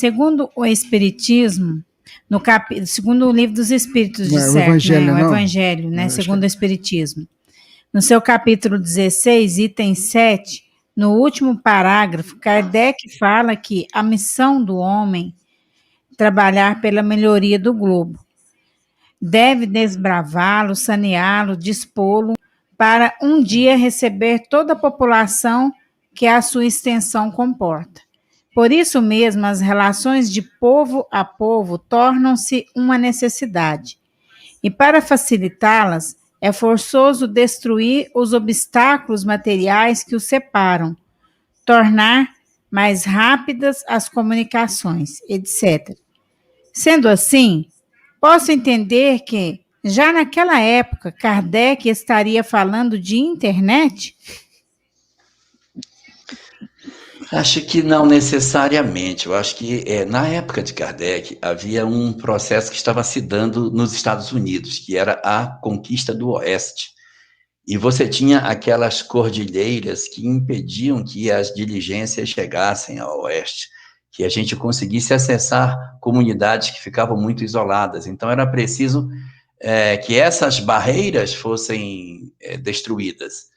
segundo o Espiritismo, segundo o Livro dos Espíritos, de Não é o certo, Evangelho, né? O não? Evangelho, né? Acho Segundo que o Espiritismo. No seu capítulo 16, item 7, no último parágrafo, Kardec fala que a missão do homem é trabalhar pela melhoria do globo. Deve desbravá-lo, saneá-lo, dispô-lo, para um dia receber toda a população que a sua extensão comporta. Por isso mesmo, as relações de povo a povo tornam-se uma necessidade. E para facilitá-las, é forçoso destruir os obstáculos materiais que os separam, tornar mais rápidas as comunicações, etc. Sendo assim, posso entender que, já naquela época, Kardec estaria falando de internet? Acho que não necessariamente. Eu acho que na época de Kardec havia um processo que estava se dando nos Estados Unidos, que era a conquista do Oeste. E você tinha aquelas cordilheiras que impediam que as diligências chegassem ao Oeste, que a gente conseguisse acessar comunidades que ficavam muito isoladas. Então era preciso que essas barreiras fossem destruídas.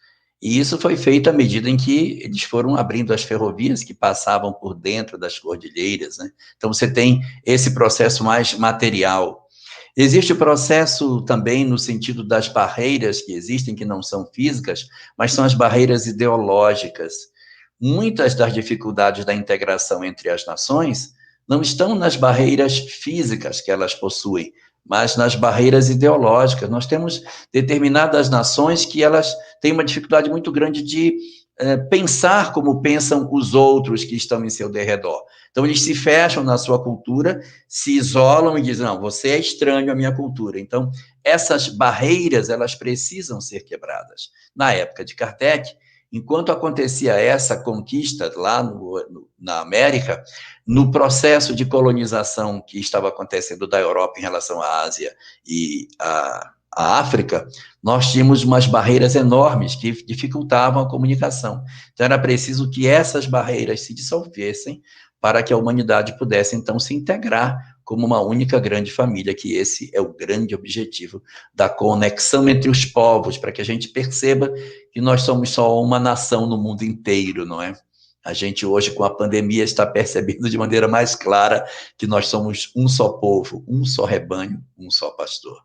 E isso foi feito à medida em que eles foram abrindo as ferrovias que passavam por dentro das cordilheiras, né? Então, você tem esse processo mais material. Existe o processo também no sentido das barreiras que existem, que não são físicas, mas são as barreiras ideológicas. Muitas das dificuldades da integração entre as nações não estão nas barreiras físicas que elas possuem, mas nas barreiras ideológicas. Nós temos determinadas nações que elas têm uma dificuldade muito grande de pensar como pensam os outros que estão em seu derredor. Então, eles se fecham na sua cultura, se isolam e dizem, não, você é estranho à minha cultura. Então, essas barreiras, elas precisam ser quebradas. Na época de Kardec, enquanto acontecia essa conquista lá na América, no processo de colonização que estava acontecendo da Europa em relação à Ásia e à África, nós tínhamos umas barreiras enormes que dificultavam a comunicação. Então, era preciso que essas barreiras se dissolvessem para que a humanidade pudesse, então, se integrar como uma única grande família, que esse é o grande objetivo da conexão entre os povos, para que a gente perceba que nós somos só uma nação no mundo inteiro, não é? A gente hoje, com a pandemia, está percebendo de maneira mais clara que nós somos um só povo, um só rebanho, um só pastor.